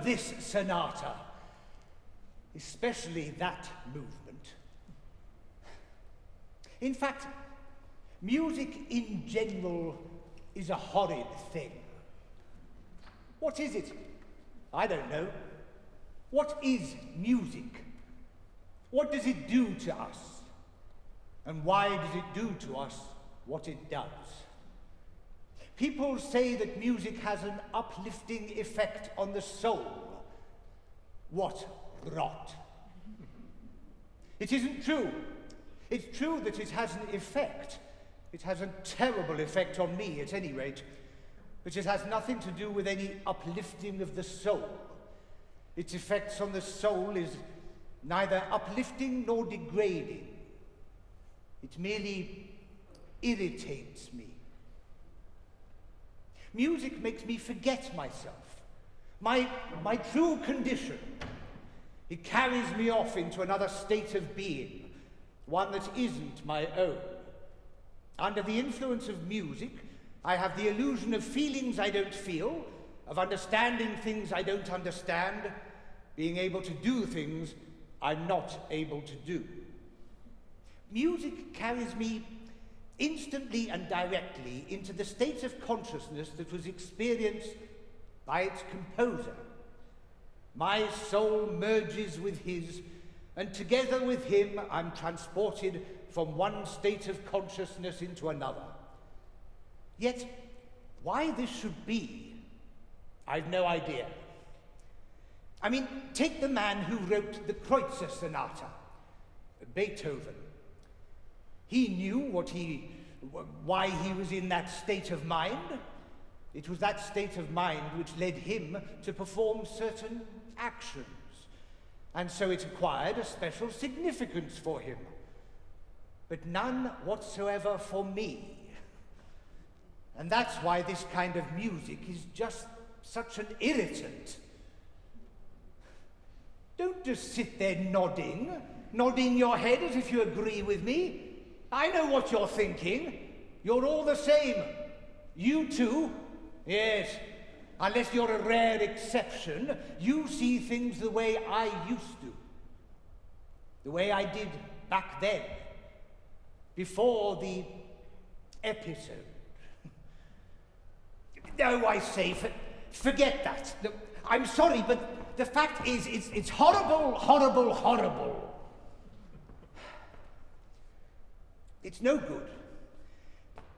This sonata, especially that movement. In fact, music in general is a horrid thing. What is it? I don't know. What is music? What does it do to us? And why does it do to us what it does? People say that music has an uplifting effect on the soul. What rot. It isn't true. It's true that it has an effect. It has a terrible effect on me, at any rate. But it has nothing to do with any uplifting of the soul. Its effects on the soul is neither uplifting nor degrading. It merely irritates me. Music makes me forget myself, my true condition. It carries me off into another state of being, one that isn't my own. Under the influence of music, I have the illusion of feelings I don't feel, of understanding things I don't understand, being able to do things I'm not able to do. Music carries me instantly and directly into the state of consciousness that was experienced by its composer. My soul merges with his, and together with him I'm transported from one state of consciousness into another. Yet, why this should be, I've no idea. I mean, take the man who wrote the Kreutzer Sonata, Beethoven. He knew why he was in that state of mind. It was that state of mind which led him to perform certain actions, and so it acquired a special significance for him, but none whatsoever for me. And that's why this kind of music is just such an irritant. Don't just sit there nodding your head as if you agree with me. I know what you're thinking. You're all the same. You too. Yes. Unless you're a rare exception, you see things the way I used to. The way I did back then. Before the episode. No, I say, forget that. No, I'm sorry, but the fact is, it's horrible, horrible, horrible. It's no good.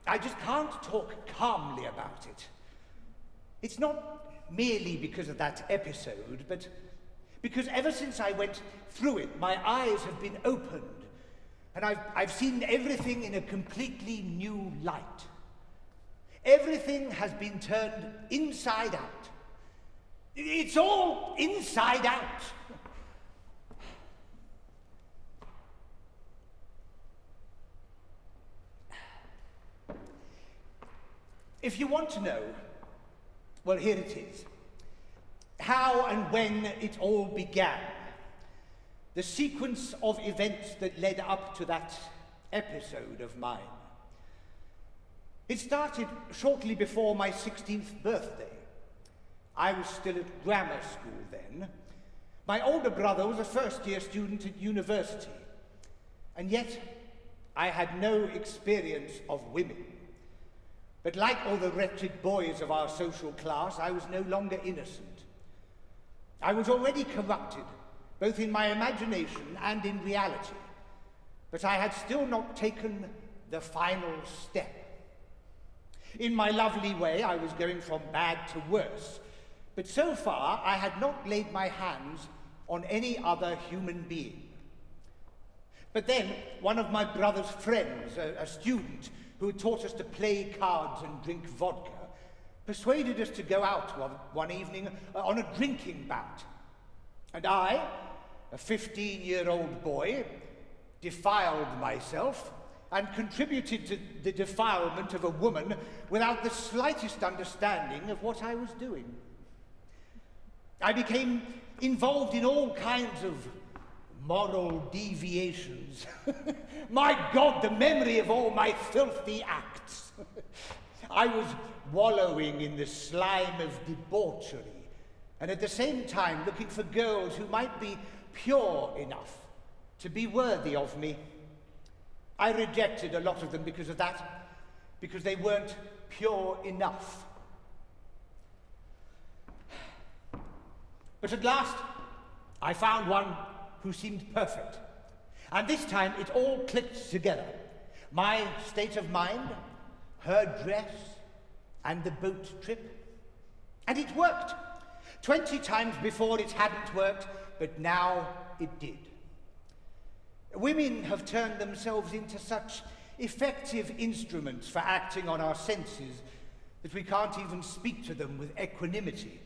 I just can't talk calmly about it. It's not merely because of that episode, but because ever since I went through it, my eyes have been opened, and I've seen everything in a completely new light. Everything has been turned inside out. It's all inside out. If you want to know, well, here it is. How and when it all began. The sequence of events that led up to that episode of mine. It started shortly before my 16th birthday. I was still at grammar school then. My older brother was a first-year student at university, and yet I had no experience of women. But like all the wretched boys of our social class, I was no longer innocent. I was already corrupted, both in my imagination and in reality, but I had still not taken the final step. In my lovely way, I was going from bad to worse, but so far I had not laid my hands on any other human being. But then one of my brother's friends, a student who had taught us to play cards and drink vodka, persuaded us to go out one evening on a drinking bout. And I, a 15-year-old boy, defiled myself and contributed to the defilement of a woman without the slightest understanding of what I was doing. I became involved in all kinds of moral deviations. My God, the memory of all my filthy acts. I was wallowing in the slime of debauchery, and at the same time looking for girls who might be pure enough to be worthy of me. I rejected a lot of them because of that, because they weren't pure enough. But at last, I found one who seemed perfect. And this time it all clicked together. My state of mind, her dress, and the boat trip. And it worked. 20 times before it hadn't worked, but now it did. Women have turned themselves into such effective instruments for acting on our senses that we can't even speak to them with equanimity.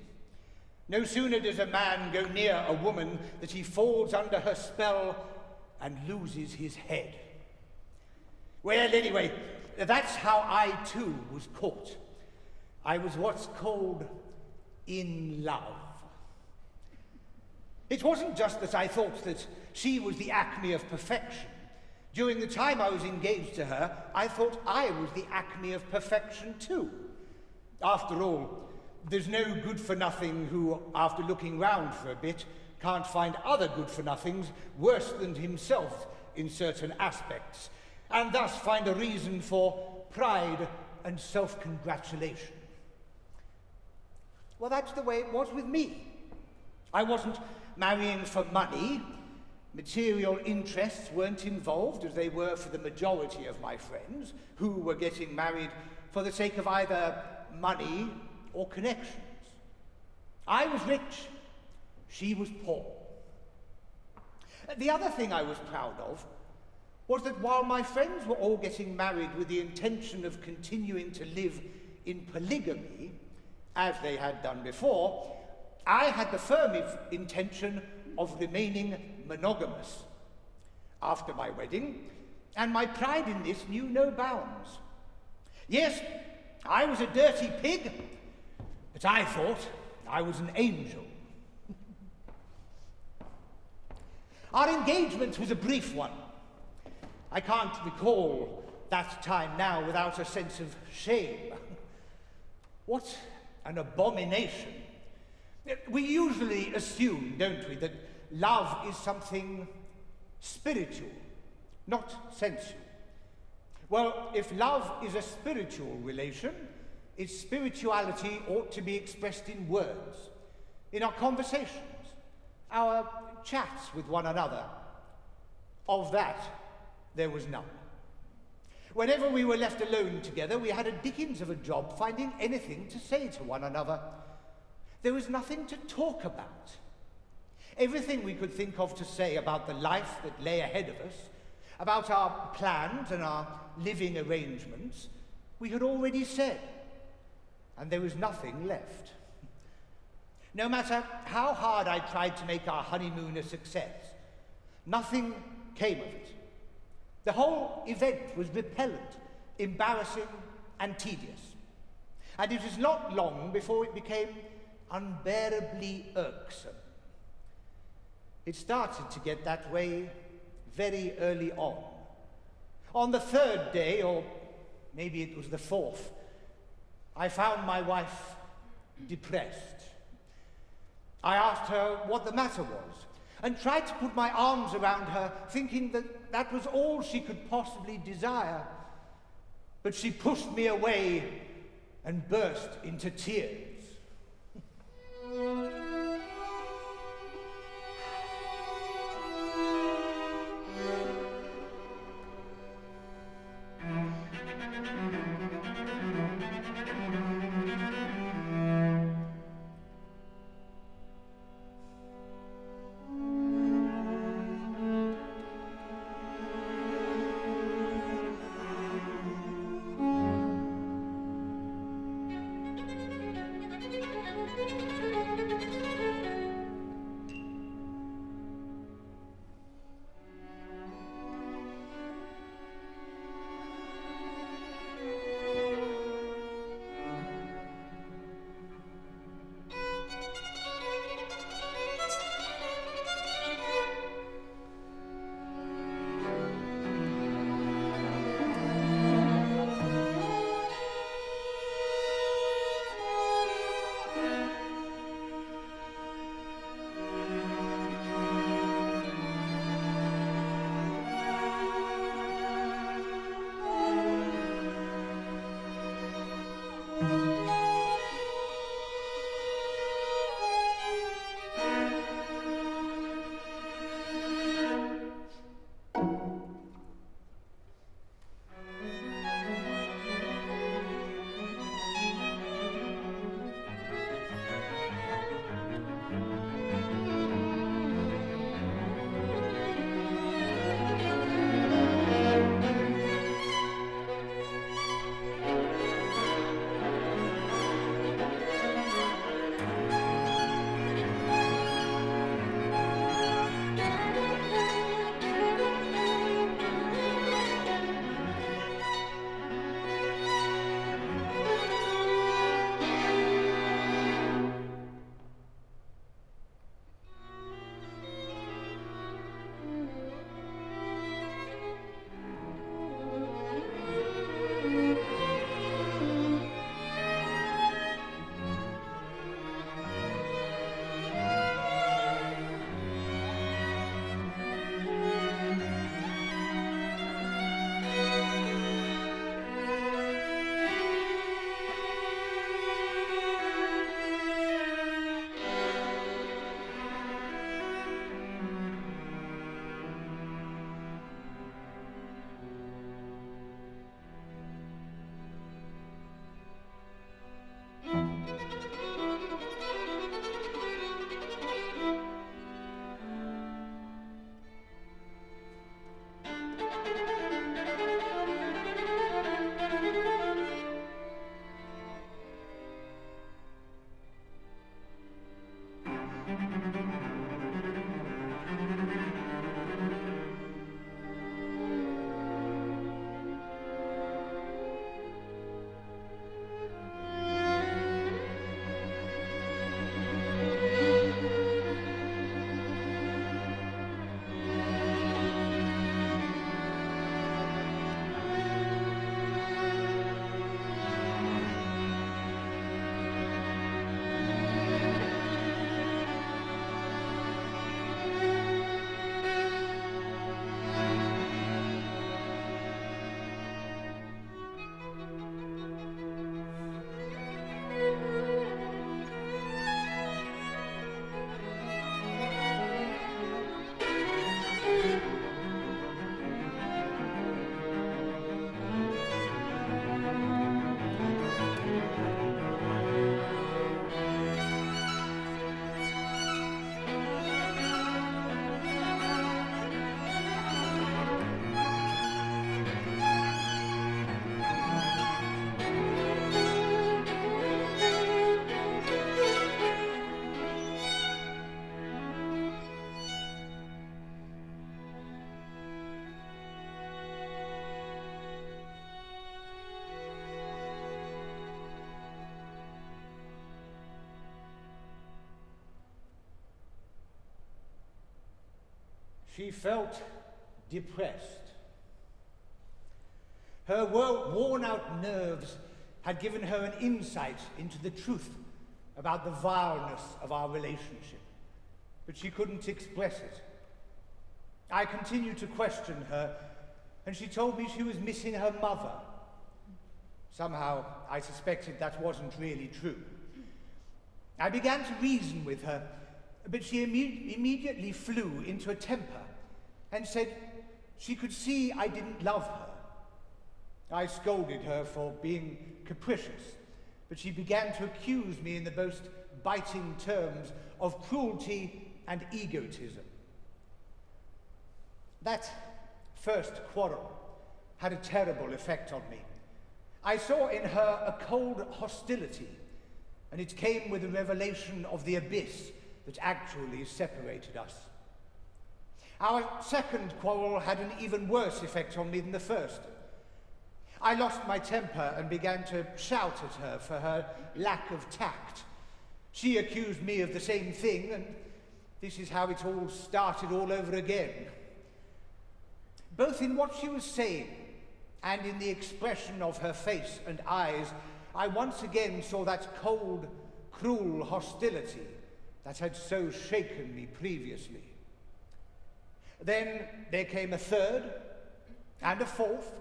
No sooner does a man go near a woman that he falls under her spell and loses his head. Well, anyway, that's how I too was caught. I was what's called in love. It wasn't just that I thought that she was the acme of perfection. During the time I was engaged to her, I thought I was the acme of perfection too. After all, there's no good-for-nothing who, after looking round for a bit, can't find other good-for-nothings worse than himself in certain aspects, and thus find a reason for pride and self-congratulation. Well, that's the way it was with me. I wasn't marrying for money. Material interests weren't involved, as they were for the majority of my friends, who were getting married for the sake of either money or connections. I was rich, she was poor. The other thing I was proud of was that while my friends were all getting married with the intention of continuing to live in polygamy, as they had done before, I had the firm intention of remaining monogamous after my wedding, and my pride in this knew no bounds. Yes, I was a dirty pig, but I thought I was an angel. Our engagement was a brief one. I can't recall that time now without a sense of shame. What an abomination. We usually assume, don't we, that love is something spiritual, not sensual. Well, if love is a spiritual relation, its spirituality ought to be expressed in words, in our conversations, our chats with one another. Of that, there was none. Whenever we were left alone together, we had a dickens of a job finding anything to say to one another. There was nothing to talk about. Everything we could think of to say about the life that lay ahead of us, about our plans and our living arrangements, we had already said, and there was nothing left. No matter how hard I tried to make our honeymoon a success, nothing came of it. The whole event was repellent, embarrassing, and tedious. And it was not long before it became unbearably irksome. It started to get that way very early on. On the third day, or maybe it was the fourth, I found my wife depressed. I asked her what the matter was, and tried to put my arms around her, thinking that that was all she could possibly desire. But she pushed me away and burst into tears. She felt depressed. Her worn-out nerves had given her an insight into the truth about the vileness of our relationship, but she couldn't express it. I continued to question her, and she told me she was missing her mother. Somehow, I suspected that wasn't really true. I began to reason with her, but she immediately flew into a temper and said she could see I didn't love her. I scolded her for being capricious, but she began to accuse me in the most biting terms of cruelty and egotism. That first quarrel had a terrible effect on me. I saw in her a cold hostility, and it came with the revelation of the abyss that actually separated us. Our second quarrel had an even worse effect on me than the first. I lost my temper and began to shout at her for her lack of tact. She accused me of the same thing, and this is how it all started all over again. Both in what she was saying and in the expression of her face and eyes, I once again saw that cold, cruel hostility that had so shaken me previously. Then there came a third and a fourth,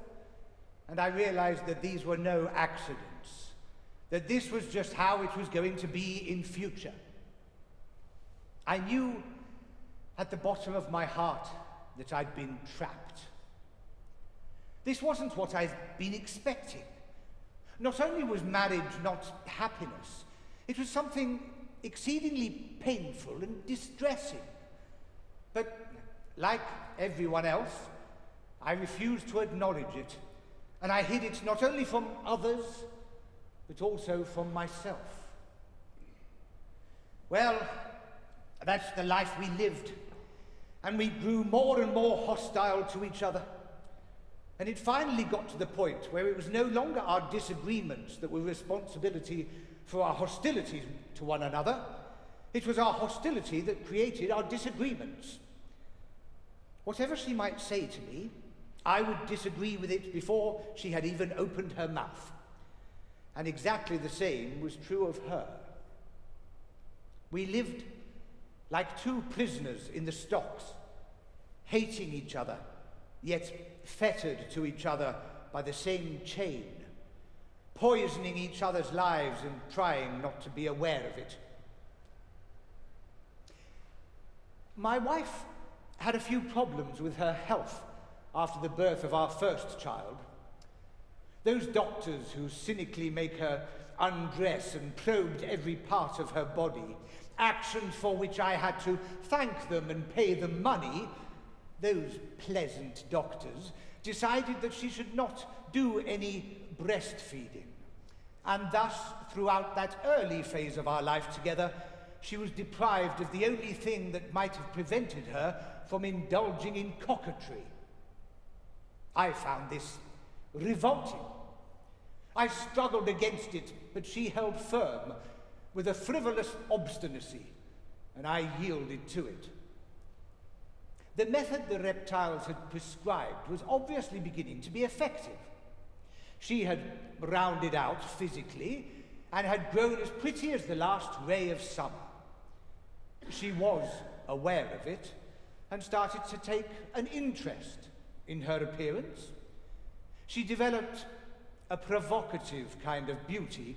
and I realized that these were no accidents, that this was just how it was going to be in future. I knew at the bottom of my heart that I'd been trapped. This wasn't what I'd been expecting. Not only was marriage not happiness, it was something exceedingly painful and distressing. But like everyone else, I refused to acknowledge it, and I hid it not only from others, but also from myself. Well, that's the life we lived, and we grew more and more hostile to each other. And it finally got to the point where it was no longer our disagreements that were responsibility for our hostility to one another. It was our hostility that created our disagreements. Whatever she might say to me, I would disagree with it before she had even opened her mouth. And exactly the same was true of her. We lived like two prisoners in the stocks, hating each other, yet fettered to each other by the same chain, poisoning each other's lives and trying not to be aware of it. My wife had a few problems with her health after the birth of our first child. Those doctors who cynically make her undress and probed every part of her body, actions for which I had to thank them and pay them money, those pleasant doctors decided that she should not do any breastfeeding. And thus, throughout that early phase of our life together, she was deprived of the only thing that might have prevented her from indulging in coquetry. I found this revolting. I struggled against it, but she held firm with a frivolous obstinacy, and I yielded to it. The method the reptiles had prescribed was obviously beginning to be effective. She had rounded out physically and had grown as pretty as the last ray of summer. She was aware of it and started to take an interest in her appearance. She developed a provocative kind of beauty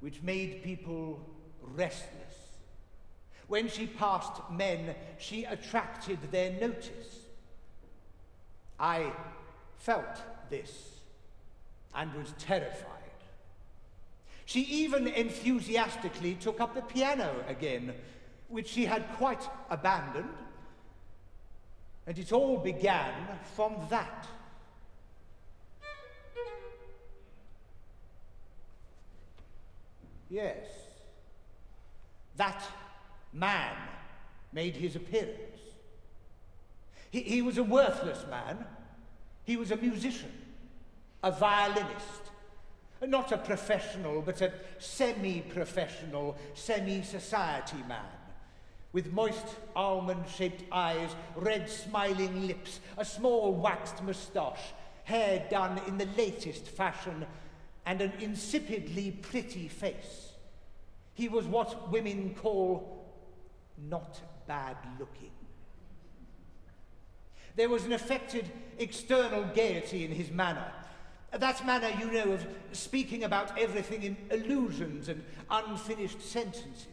which made people restless. When she passed men, she attracted their notice. I felt this and was terrified. She even enthusiastically took up the piano again, which she had quite abandoned, and it all began from that. Yes, that man made his appearance. He was a worthless man. He was a musician, a violinist, not a professional, but a semi-professional, semi-society man, with moist almond-shaped eyes, red smiling lips, a small waxed moustache, hair done in the latest fashion, and an insipidly pretty face. He was what women call not bad looking. There was an affected external gaiety in his manner. That manner, you know, of speaking about everything in allusions and unfinished sentences,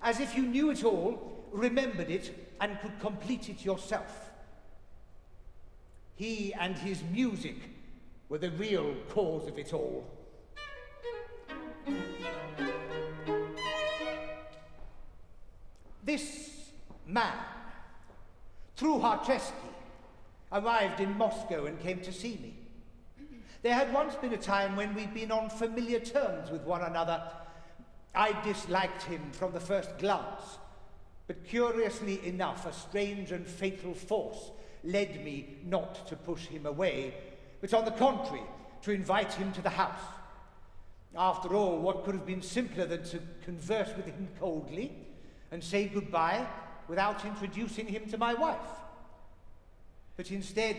as if you knew it all, remembered it, and could complete it yourself. He and his music were the real cause of it all. This man, Truhaczewski, arrived in Moscow and came to see me. There had once been a time when we'd been on familiar terms with one another. I disliked him from the first glance, but curiously enough, a strange and fatal force led me not to push him away, but on the contrary, to invite him to the house. After all, what could have been simpler than to converse with him coldly and say goodbye without introducing him to my wife? But instead,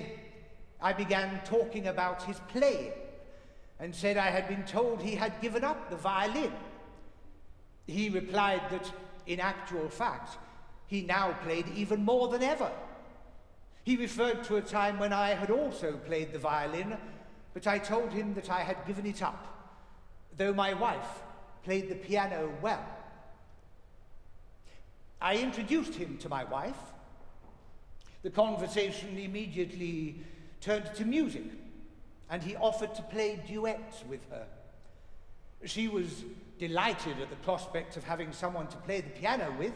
I began talking about his playing and said I had been told he had given up the violin. He replied that, in actual fact, he now played even more than ever. He referred to a time when I had also played the violin, but I told him that I had given it up, though my wife played the piano well. I introduced him to my wife. The conversation immediately turned to music, and he offered to play duets with her. She was delighted at the prospect of having someone to play the piano with.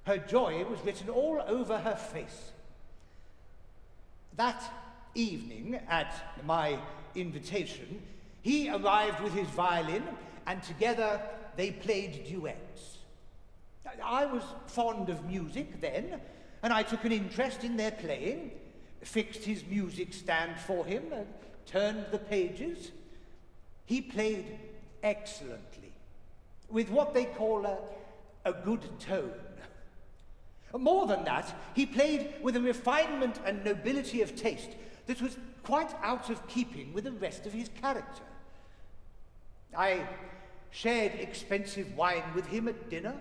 Her joy was written all over her face. That evening, at my invitation, he arrived with his violin, and together they played duets. I was fond of music then, and I took an interest in their playing, fixed his music stand for him, and turned the pages. He played excellently, with what they call a good tone. More than that, he played with a refinement and nobility of taste that was quite out of keeping with the rest of his character. I shared expensive wine with him at dinner,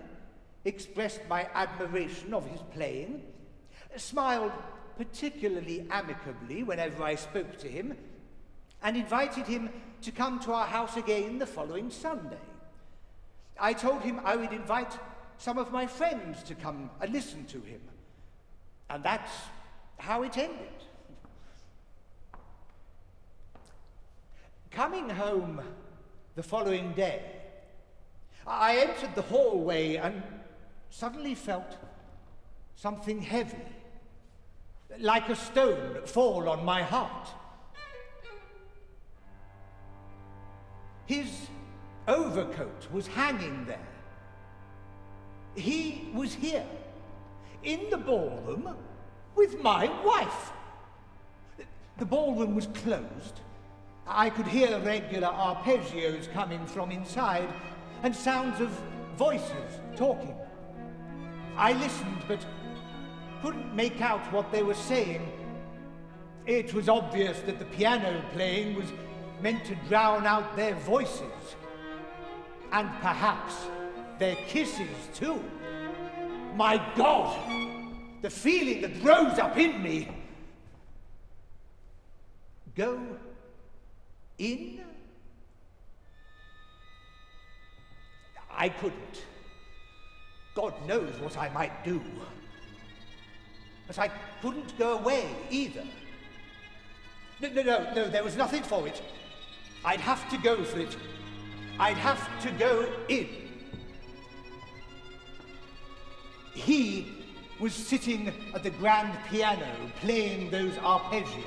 expressed my admiration of his playing, smiled particularly amicably whenever I spoke to him, and invited him to come to our house again the following Sunday. I told him I would invite some of my friends to come and listen to him, and that's how it ended. Coming home the following day, I entered the hallway and suddenly felt something heavy, like a stone fall on my heart. His overcoat was hanging there. He was here, in the ballroom, with my wife. The ballroom was closed. I could hear regular arpeggios coming from inside, and sounds of voices talking. I listened, but couldn't make out what they were saying. It was obvious that the piano playing was meant to drown out their voices, and perhaps their kisses too. My God, the feeling that rose up in me. Go in? I couldn't. God knows what I might do. But I couldn't go away either. No, there was nothing for it. I'd have to go for it. I'd have to go in. He was sitting at the grand piano playing those arpeggios.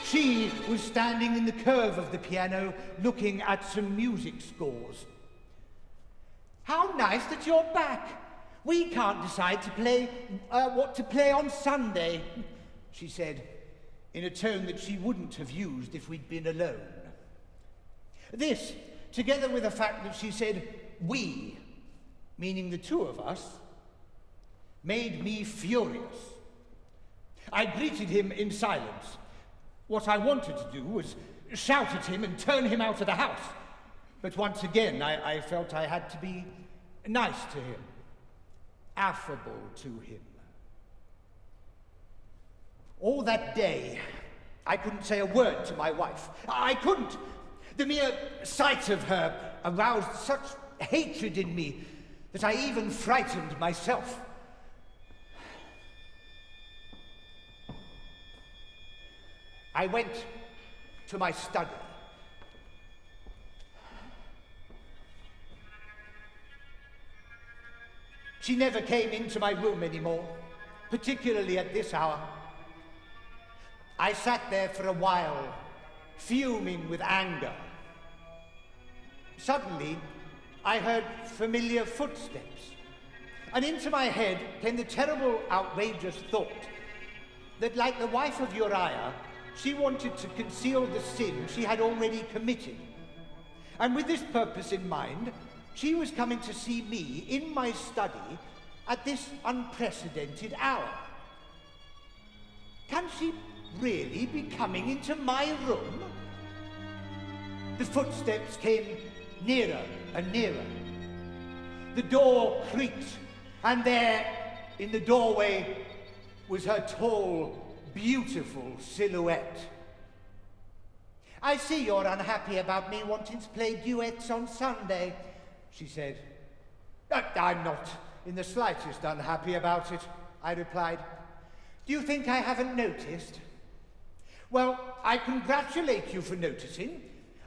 She was standing in the curve of the piano looking at some music scores. How nice that you're back. We can't decide to play what to play on Sunday, she said, in a tone that she wouldn't have used if we'd been alone. This, together with the fact that she said we, meaning the two of us, made me furious. I greeted him in silence. What I wanted to do was shout at him and turn him out of the house. But once again, I felt I had to be nice to him, affable to him. All that day, I couldn't say a word to my wife. I couldn't. The mere sight of her aroused such hatred in me that I even frightened myself. I went to my study. She never came into my room anymore, particularly at this hour. I sat there for a while, fuming with anger. Suddenly, I heard familiar footsteps, and into my head came the terrible, outrageous thought that, like the wife of Uriah, she wanted to conceal the sin she had already committed. And with this purpose in mind, she was coming to see me in my study at this unprecedented hour. Can she really be coming into my room? The footsteps came nearer and nearer. The door creaked, and there, in the doorway, was her tall, beautiful silhouette. "I see you're unhappy about me wanting to play duets on Sunday," she said. "I'm not in the slightest unhappy about it," I replied. "Do you think I haven't noticed?" "Well, I congratulate you for noticing.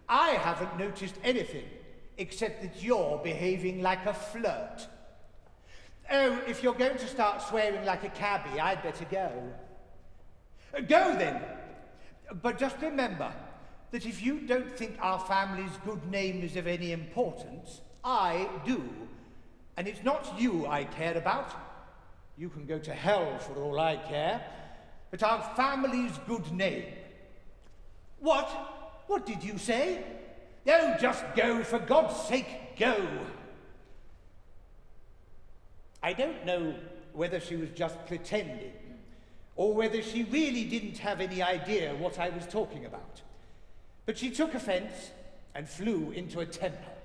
I haven't noticed anything, except that you're behaving like a flirt. Oh, if you're going to start swearing like a cabbie, I'd better go." "Go then. But just remember that if you don't think our family's good name is of any importance, I do. And it's not you I care about. You can go to hell for all I care. But our family's good name." "What? What did you say?" "Oh, just go, for God's sake, go." I don't know whether she was just pretending, or whether she really didn't have any idea what I was talking about. But she took offense and flew into a temper.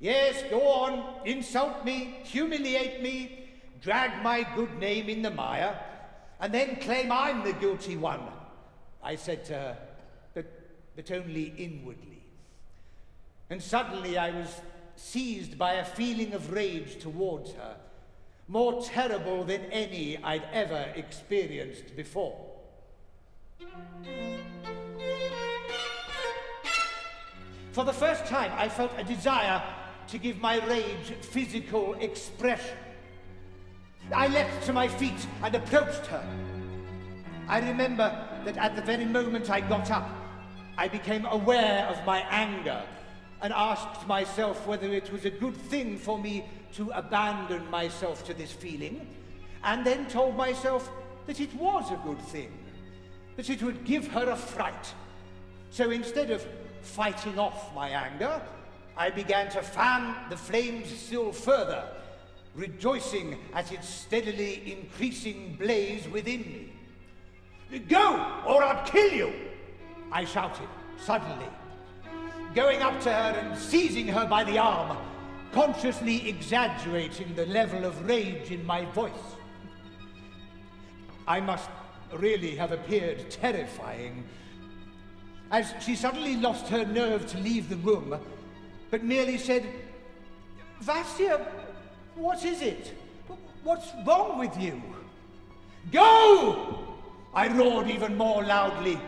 "Yes, go on, insult me, humiliate me, drag my good name in the mire, and then claim I'm the guilty one," I said to her, but only inwardly. And suddenly I was seized by a feeling of rage towards her, more terrible than any I'd ever experienced before. For the first time, I felt a desire to give my rage physical expression. I leapt to my feet and approached her. I remember that at the very moment I got up, I became aware of my anger and asked myself whether it was a good thing for me to abandon myself to this feeling, and then told myself that it was a good thing, that it would give her a fright. So instead of fighting off my anger, I began to fan the flames still further, rejoicing at its steadily increasing blaze within me. "Go, or I'll kill you!" I shouted, suddenly, going up to her and seizing her by the arm, consciously exaggerating the level of rage in my voice. I must really have appeared terrifying, as she suddenly lost her nerve to leave the room, but merely said, "Vasya, what is it? What's wrong with you?" "Go!" I roared even more loudly.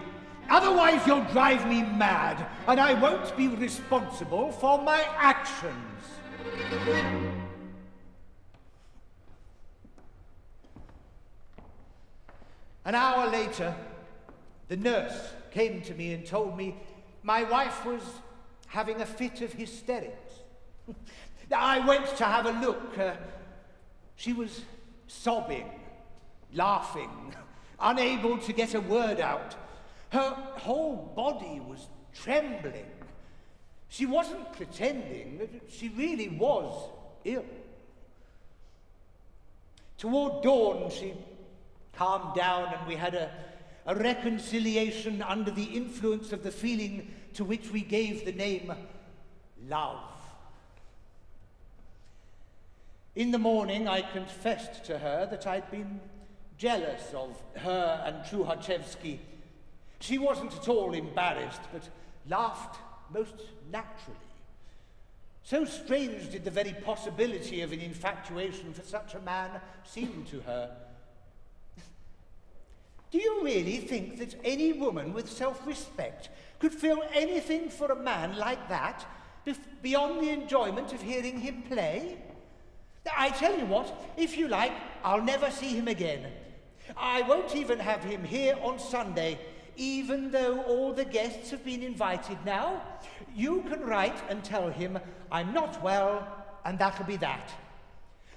"Otherwise you'll drive me mad, and I won't be responsible for my actions." An hour later, the nurse came to me and told me my wife was having a fit of hysterics. I went to have a look. She was sobbing, laughing, unable to get a word out. Her whole body was trembling. She wasn't pretending, she really was ill. Toward dawn, she calmed down, and we had a reconciliation under the influence of the feeling to which we gave the name love. In the morning, I confessed to her that I'd been jealous of her and Truhaczewski. She wasn't at all embarrassed, but laughed most naturally. So strange did the very possibility of an infatuation for such a man seem to her. Do you really think that any woman with self-respect could feel anything for a man like that beyond the enjoyment of hearing him play? I tell you what, if you like, I'll never see him again. I won't even have him here on Sunday, even though all the guests have been invited now. You can write and tell him I'm not well, and that'll be that.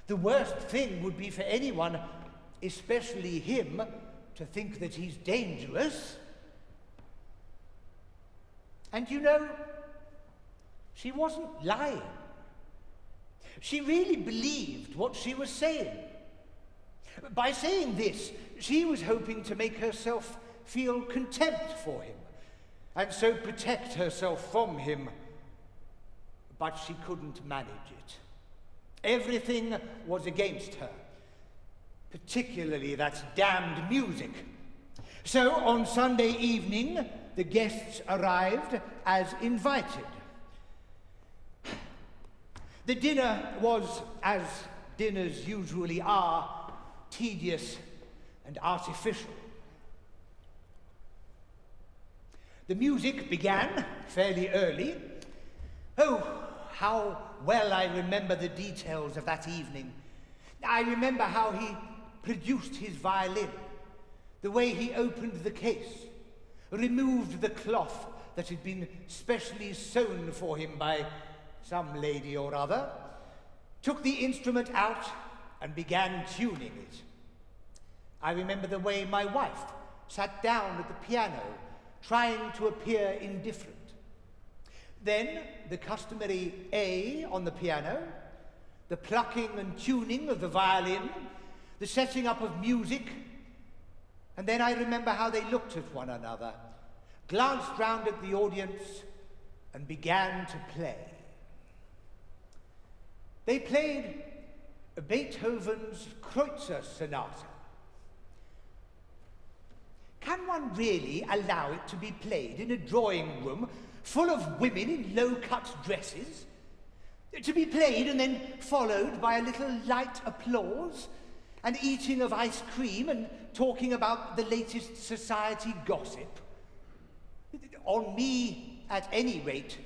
The worst thing would be for anyone, especially him, to think that he's dangerous. And you know, she wasn't lying. She really believed what she was saying. By saying this, she was hoping to make herself feel contempt for him, and so protect herself from him. But she couldn't manage it. Everything was against her, particularly that damned music. So on Sunday evening, the guests arrived as invited. The dinner was, as dinners usually are, tedious and artificial. The music began fairly early. Oh, how well I remember the details of that evening. I remember how he produced his violin, the way he opened the case, removed the cloth that had been specially sewn for him by some lady or other, took the instrument out and began tuning it. I remember the way my wife sat down at the piano, trying to appear indifferent. Then the customary A on the piano, the plucking and tuning of the violin, the setting up of music, and then I remember how they looked at one another, glanced round at the audience, and began to play. They played Beethoven's Kreutzer Sonata. Can one really allow it to be played in a drawing room full of women in low-cut dresses? To be played and then followed by a little light applause, and eating of ice cream and talking about the latest society gossip? On me, at any rate,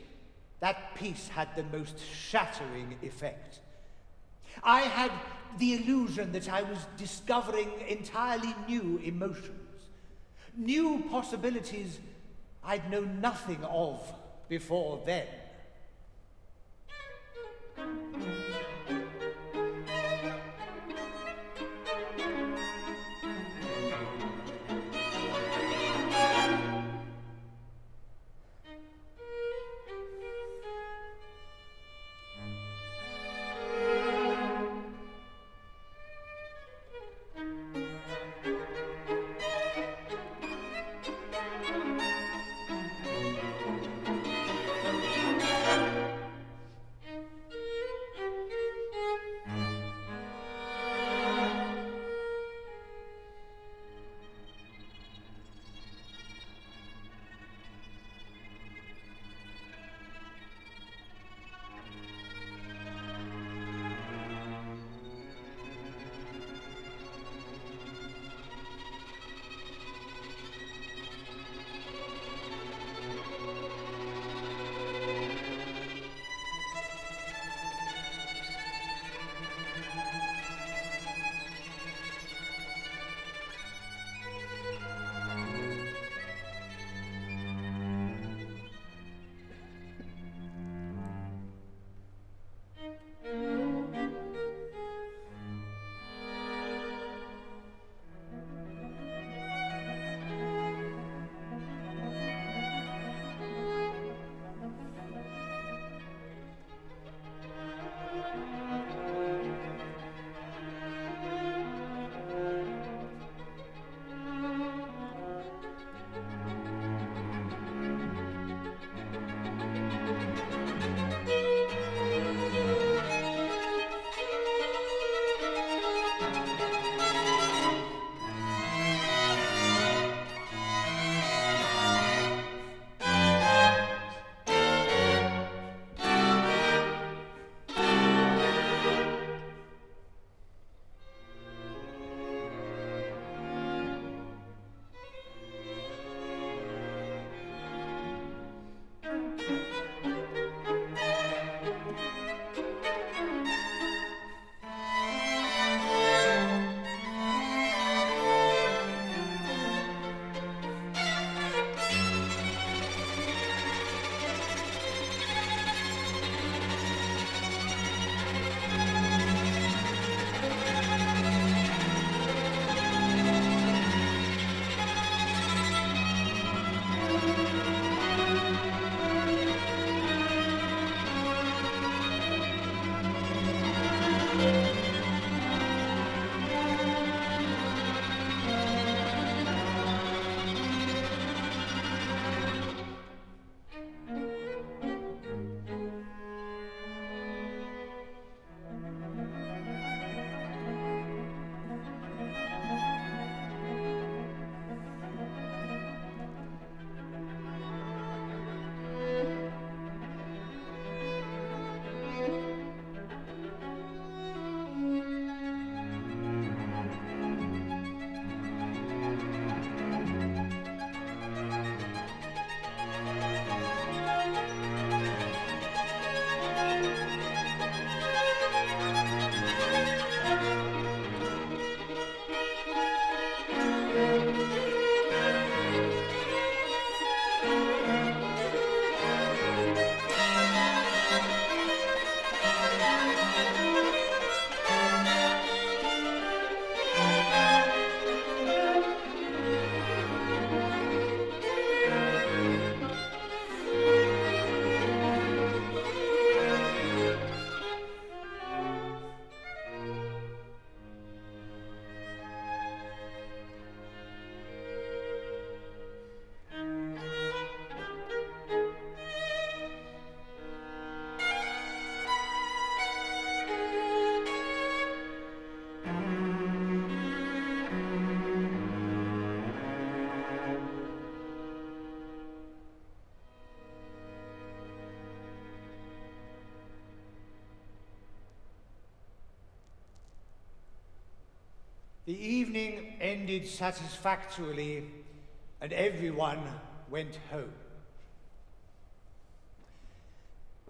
that piece had the most shattering effect. I had the illusion that I was discovering entirely new emotions, new possibilities I'd known nothing of before then. The evening ended satisfactorily, and everyone went home.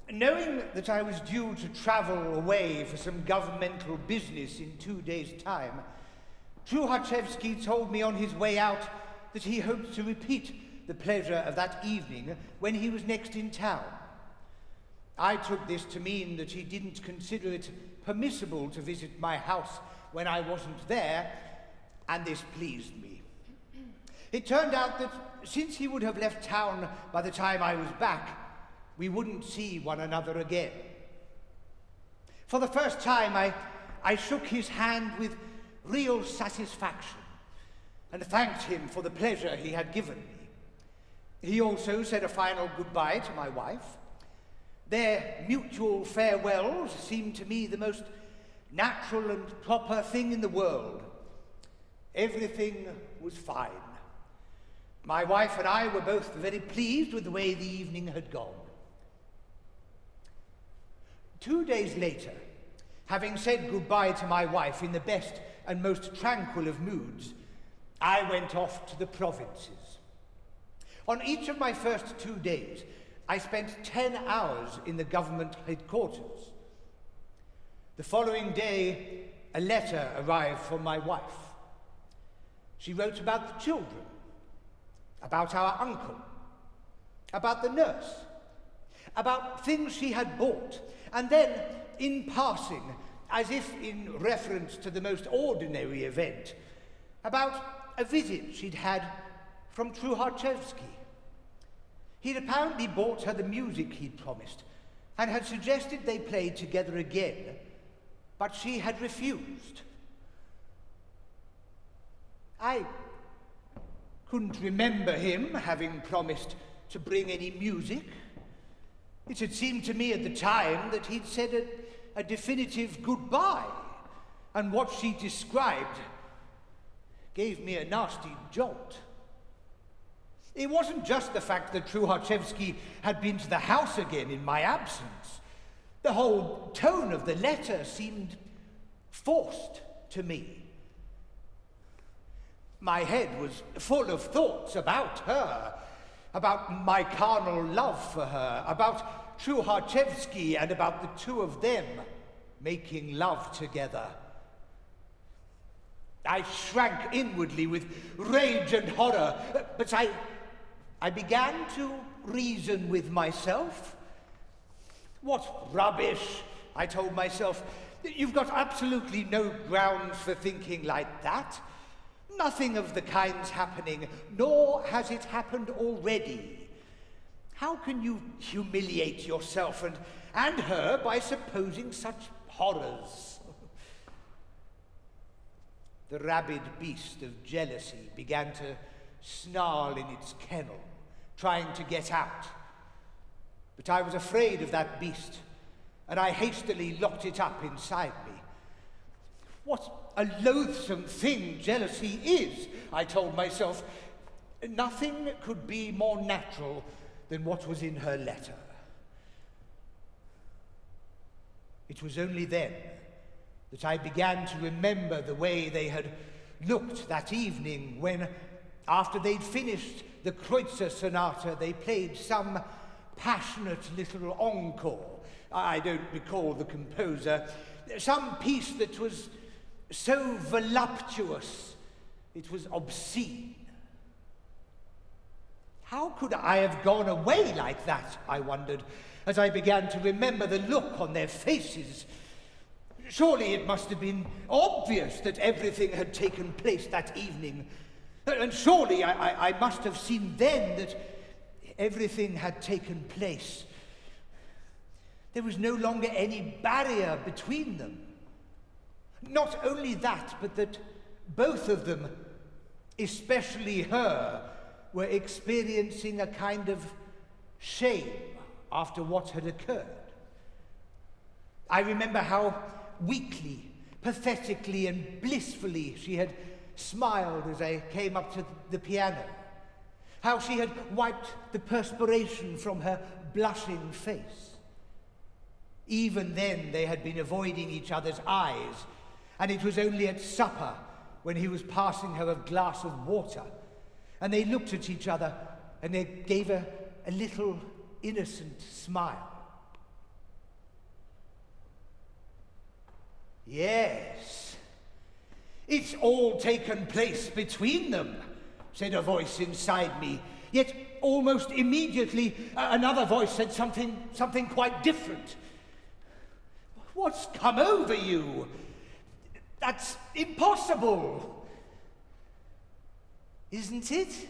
Knowing that I was due to travel away for some governmental business in 2 days' time, Truhaczewski told me on his way out that he hoped to repeat the pleasure of that evening when he was next in town. I took this to mean that he didn't consider it permissible to visit my house when I wasn't there, and this pleased me. It turned out that since he would have left town by the time I was back, we wouldn't see one another again. For the first time, I shook his hand with real satisfaction and thanked him for the pleasure he had given me. He also said a final goodbye to my wife. Their mutual farewells seemed to me the most natural and proper thing in the world. Everything was fine. My wife and I were both very pleased with the way the evening had gone. 2 days later, having said goodbye to my wife in the best and most tranquil of moods, I went off to the provinces. On each of my first 2 days, I spent 10 hours in the government headquarters. The following day, a letter arrived from my wife. She wrote about the children, about our uncle, about the nurse, about things she had bought, and then, in passing, as if in reference to the most ordinary event, about a visit she'd had from Truhaczewski. He'd apparently bought her the music he'd promised, and had suggested they play together again, but she had refused. I couldn't remember him having promised to bring any music. It had seemed to me at the time that he'd said a definitive goodbye, and what she described gave me a nasty jolt. It wasn't just the fact that Truhaczewski had been to the house again in my absence. The whole tone of the letter seemed forced to me. My head was full of thoughts about her, about my carnal love for her, about Truhaczewski, and about the two of them making love together. I shrank inwardly with rage and horror, but I began to reason with myself. What rubbish, I told myself. You've got absolutely no grounds for thinking like that. Nothing of the kind's happening, nor has it happened already. How can you humiliate yourself and her by supposing such horrors? The rabid beast of jealousy began to snarl in its kennel, trying to get out. But I was afraid of that beast, and I hastily locked it up inside me. What a loathsome thing jealousy is, I told myself. Nothing could be more natural than what was in her letter. It was only then that I began to remember the way they had looked that evening when, after they'd finished the Kreutzer Sonata, they played some passionate little encore. I don't recall the composer. Some piece that was so voluptuous, it was obscene. How could I have gone away like that, I wondered, as I began to remember the look on their faces. Surely it must have been obvious that everything had taken place that evening, and surely I must have seen then that everything had taken place. There was no longer any barrier between them. Not only that, but that both of them, especially her, were experiencing a kind of shame after what had occurred. I remember how weakly, pathetically, and blissfully she had smiled as I came up to the piano, how she had wiped the perspiration from her blushing face. Even then they had been avoiding each other's eyes, and it was only at supper, when he was passing her a glass of water, and they looked at each other and they gave a little innocent smile. Yes, it's all taken place between them, said a voice inside me. Yet almost immediately another voice said something quite different. What's come over you? That's impossible, isn't it?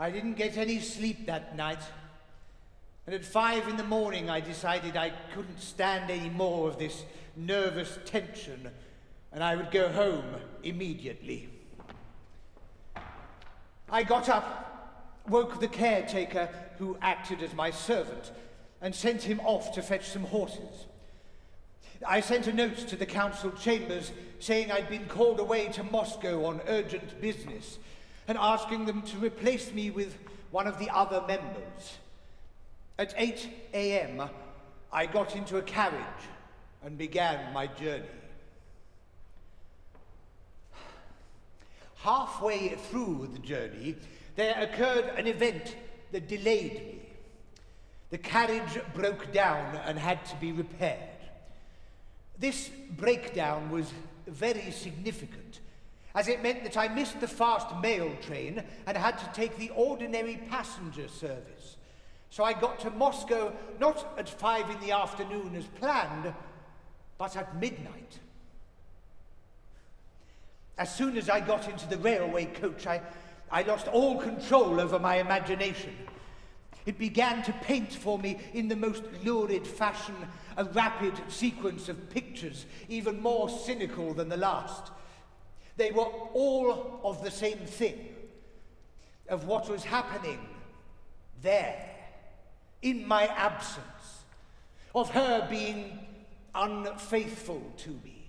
I didn't get any sleep that night, And at 5 in the morning, I decided I couldn't stand any more of this nervous tension, and I would go home immediately. I got up, woke the caretaker who acted as my servant, and sent him off to fetch some horses. I sent a note to the council chambers saying I'd been called away to Moscow on urgent business and asking them to replace me with one of the other members. At 8 a.m., I got into a carriage and began my journey. Halfway through the journey, there occurred an event that delayed me. The carriage broke down and had to be repaired. This breakdown was very significant, as it meant that I missed the fast mail train and had to take the ordinary passenger service. So I got to Moscow not at 5 in the afternoon as planned, but at midnight. As soon as I got into the railway coach, I lost all control over my imagination. It began to paint for me in the most lurid fashion a rapid sequence of pictures, even more cynical than the last. They were all of the same thing, of what was happening there, in my absence, of her being unfaithful to me.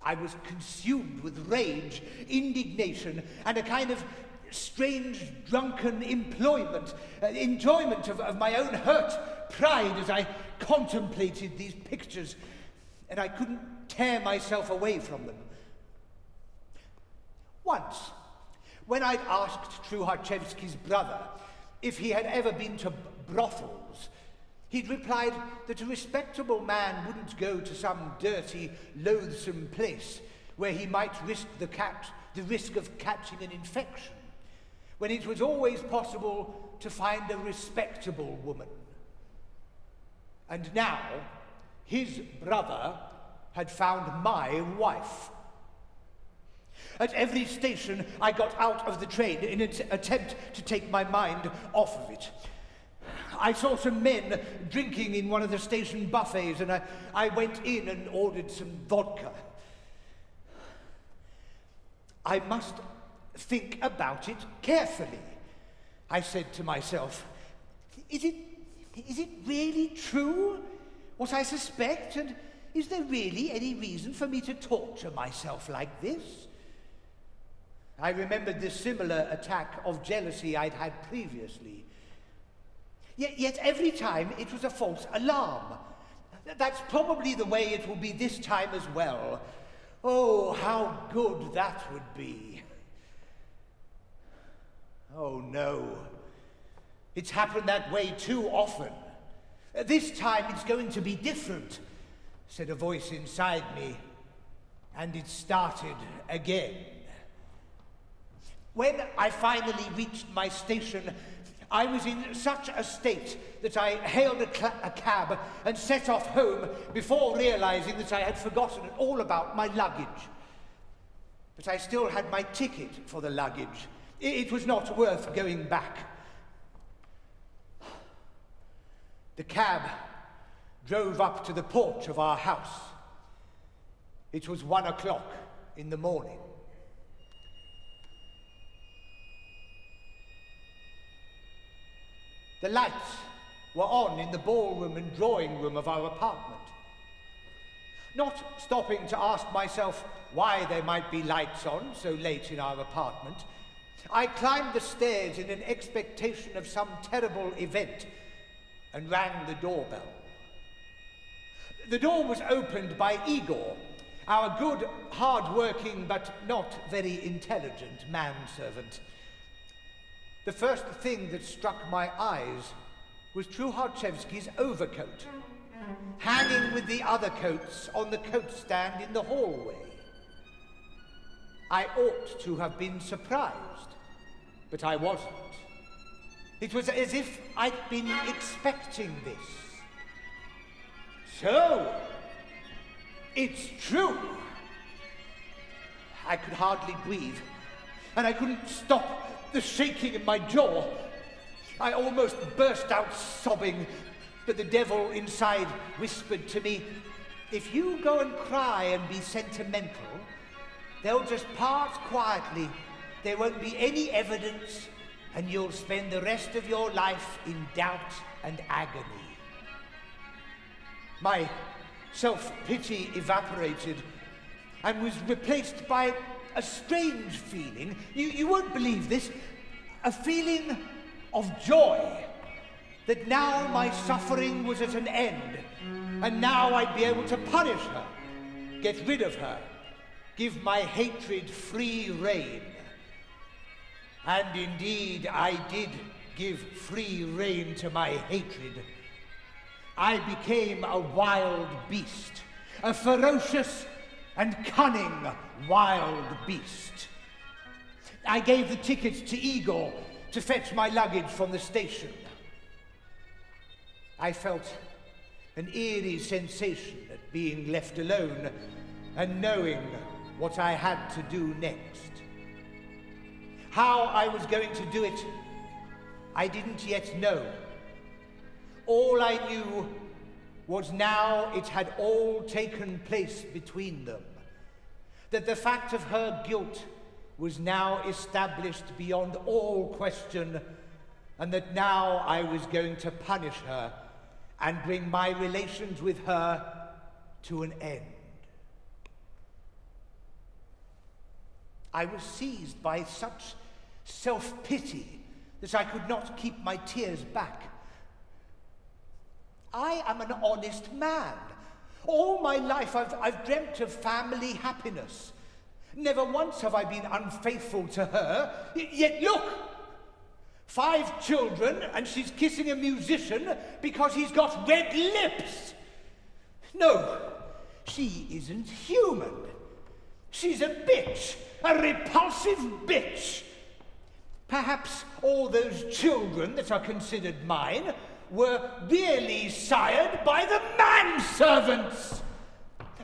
I was consumed with rage, indignation, and a kind of strange, drunken enjoyment of my own hurt pride as I contemplated these pictures, and I couldn't tear myself away from them. Once, when I'd asked Truharchevsky's brother if he had ever been to brothels, he'd replied that a respectable man wouldn't go to some dirty, loathsome place where he might risk the risk of catching an infection, when it was always possible to find a respectable woman. And now, his brother had found my wife. At every station, I got out of the train in an attempt to take my mind off of it. I saw some men drinking in one of the station buffets, and I went in and ordered some vodka. I must think about it carefully, I said to myself. Is it really true, what I suspect, and is there really any reason for me to torture myself like this? I remembered the similar attack of jealousy I'd had previously. Yet every time it was a false alarm. That's probably the way it will be this time as well. Oh, how good that would be. Oh no, it's happened that way too often. This time it's going to be different, said a voice inside me, and it started again. When I finally reached my station, I was in such a state that I hailed a cab and set off home before realizing that I had forgotten all about my luggage. But I still had my ticket for the luggage. It was not worth going back. The cab drove up to the porch of our house. It was 1 o'clock in the morning. The lights were on in the ballroom and drawing room of our apartment. Not stopping to ask myself why there might be lights on so late in our apartment, I climbed the stairs in an expectation of some terrible event and rang the doorbell. The door was opened by Igor, our good, hard-working but not very intelligent manservant. The first thing that struck my eyes was Truharchevsky's overcoat, hanging with the other coats on the coat stand in the hallway. I ought to have been surprised, but I wasn't. It was as if I'd been expecting this. So, it's true. I could hardly breathe, and I couldn't stop the shaking in my jaw. I almost burst out sobbing, but the devil inside whispered to me, "If you go and cry and be sentimental, they'll just part quietly. There won't be any evidence, and you'll spend the rest of your life in doubt and agony." My self-pity evaporated and was replaced by a strange feeling. You won't believe this. A feeling of joy. That now my suffering was at an end, and now I'd be able to punish her, get rid of her, give my hatred free rein. And indeed, I did give free rein to my hatred. I became a wild beast, a ferocious and cunning wild beast. I gave the tickets to Igor to fetch my luggage from the station. I felt an eerie sensation at being left alone and knowing what I had to do next. How I was going to do it, I didn't yet know. All I knew was now it had all taken place between them, that the fact of her guilt was now established beyond all question, and that now I was going to punish her and bring my relations with her to an end. I was seized by such self-pity that I could not keep my tears back. I am an honest man. All my life I've dreamt of family happiness. Never once have I been unfaithful to her. Yet look! 5 children, and she's kissing a musician because he's got red lips. No, she isn't human. She's a bitch, a repulsive bitch. Perhaps all those children that are considered mine were really sired by the manservants.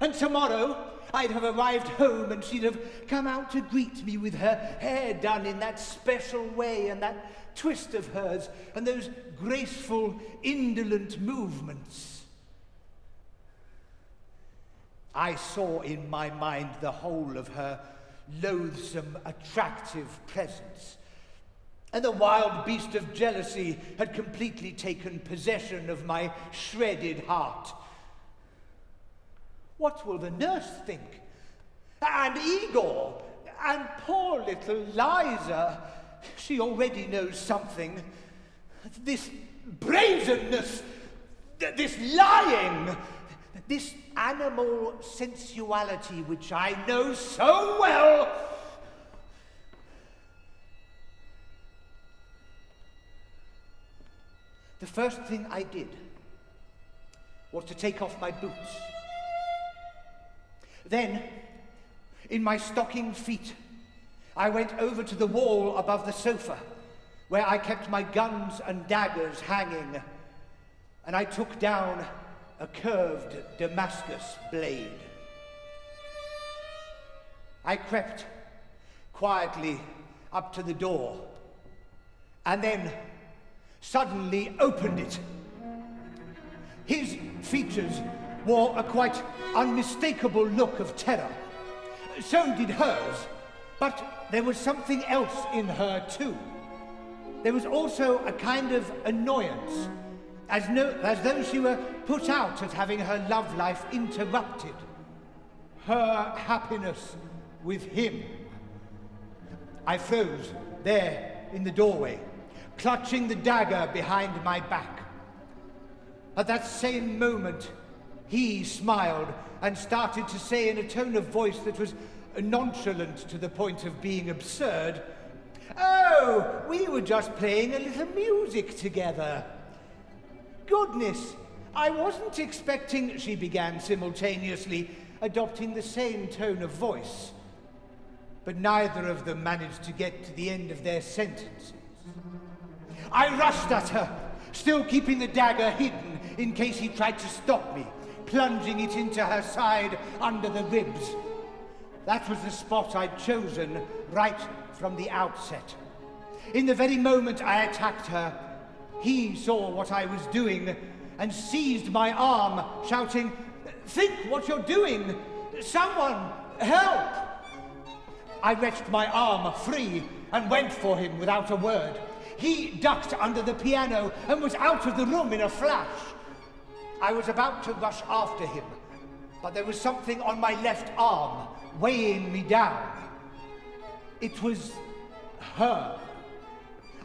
And tomorrow I'd have arrived home and she'd have come out to greet me with her hair done in that special way and that twist of hers and those graceful, indolent movements. I saw in my mind the whole of her loathsome, attractive presence, and the wild beast of jealousy had completely taken possession of my shredded heart. What will the nurse think? And Igor? And poor little Liza? She already knows something. This brazenness, this lying, this animal sensuality which I know so well. The first thing I did was to take off my boots. Then, in my stocking feet, I went over to the wall above the sofa, where I kept my guns and daggers hanging, and I took down a curved Damascus blade. I crept quietly up to the door, and then suddenly opened it. His features wore a quite unmistakable look of terror. So did hers, but there was something else in her too. There was also a kind of annoyance, as though she were put out at having her love life interrupted. Her happiness with him. I froze there in the doorway, clutching the dagger behind my back. At that same moment, he smiled and started to say in a tone of voice that was nonchalant to the point of being absurd, "Oh, we were just playing a little music together." "Goodness, I wasn't expecting," she began simultaneously, adopting the same tone of voice. But neither of them managed to get to the end of their sentences. I rushed at her, still keeping the dagger hidden in case he tried to stop me, plunging it into her side under the ribs. That was the spot I'd chosen right from the outset. In the very moment I attacked her, He saw what I was doing and seized my arm, shouting, "Think what you're doing! Someone, help!" I wrenched my arm free and went for him without a word. He ducked under the piano and was out of the room in a flash. I was about to rush after him, but there was something on my left arm weighing me down. It was her.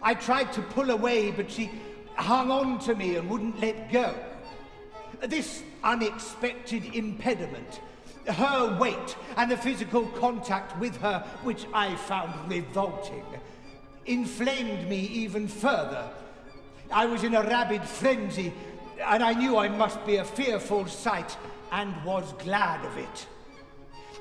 I tried to pull away, but she hung on to me and wouldn't let go. This unexpected impediment, her weight and the physical contact with her, which I found revolting, inflamed me even further. I was in a rabid frenzy, and I knew I must be a fearful sight, and was glad of it.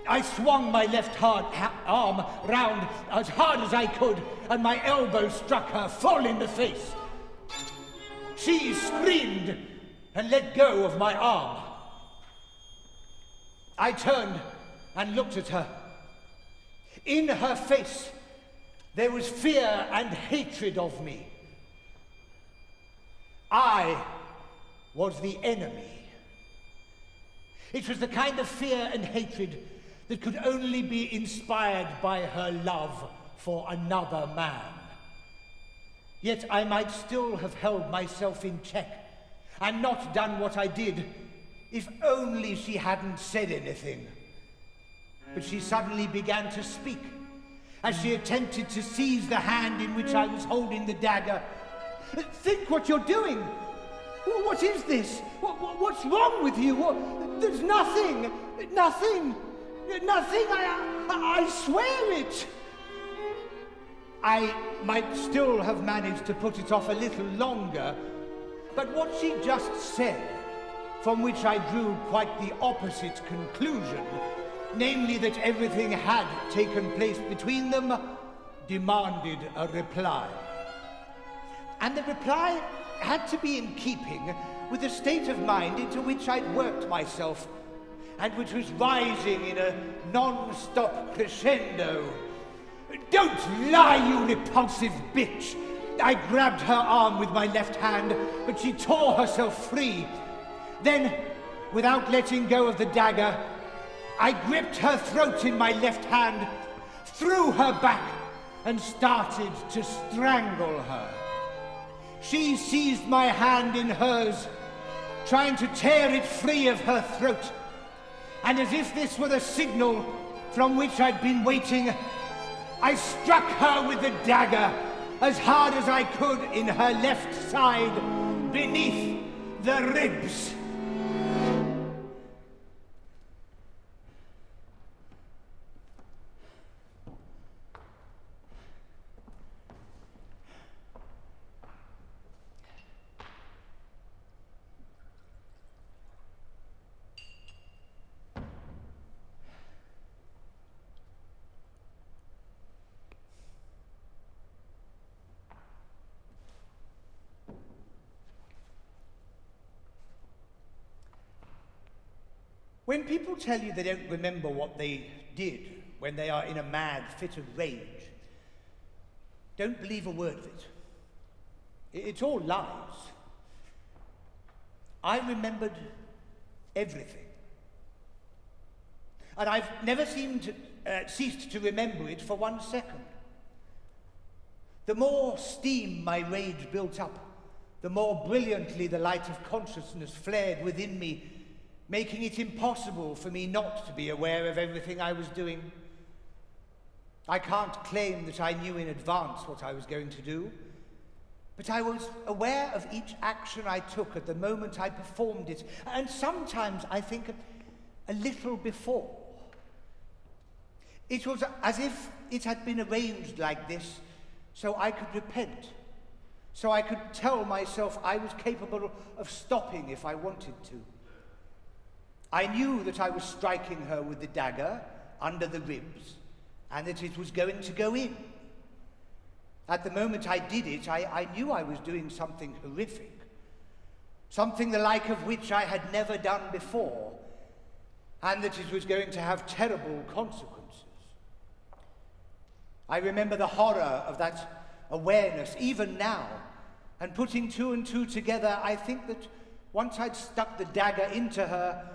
I swung my left arm round as hard as I could, and my elbow struck her full in the face. She screamed and let go of my arm. I turned and looked at her. In her face, there was fear and hatred of me. I was the enemy. It was the kind of fear and hatred that could only be inspired by her love for another man. Yet I might still have held myself in check and not done what I did if only she hadn't said anything. But she suddenly began to speak as she attempted to seize the hand in which I was holding the dagger. "Think what you're doing! What is this? What's wrong with you? There's nothing! Nothing! Nothing! I swear it!" I might still have managed to put it off a little longer, but what she just said, from which I drew quite the opposite conclusion, namely that everything had taken place between them, demanded a reply. And the reply had to be in keeping with the state of mind into which I'd worked myself, and which was rising in a non-stop crescendo. "Don't lie, you repulsive bitch!" I grabbed her arm with my left hand, but she tore herself free. Then, without letting go of the dagger, I gripped her throat in my left hand, threw her back, and started to strangle her. She seized my hand in hers, trying to tear it free of her throat, and as if this were the signal from which I'd been waiting, I struck her with the dagger as hard as I could in her left side, beneath the ribs. When people tell you they don't remember what they did when they are in a mad fit of rage, don't believe a word of it. It's all lies. I remembered everything. And I've never ceased to remember it for 1 second. The more steam my rage built up, the more brilliantly the light of consciousness flared within me, making it impossible for me not to be aware of everything I was doing. I can't claim that I knew in advance what I was going to do, but I was aware of each action I took at the moment I performed it, and sometimes I think a little before. It was as if it had been arranged like this so I could repent, so I could tell myself I was capable of stopping if I wanted to. I knew that I was striking her with the dagger under the ribs, and that it was going to go in. At the moment I did it, I knew I was doing something horrific, something the like of which I had never done before, and that it was going to have terrible consequences. I remember the horror of that awareness even now, And putting two and two together, I think that once I'd stuck the dagger into her,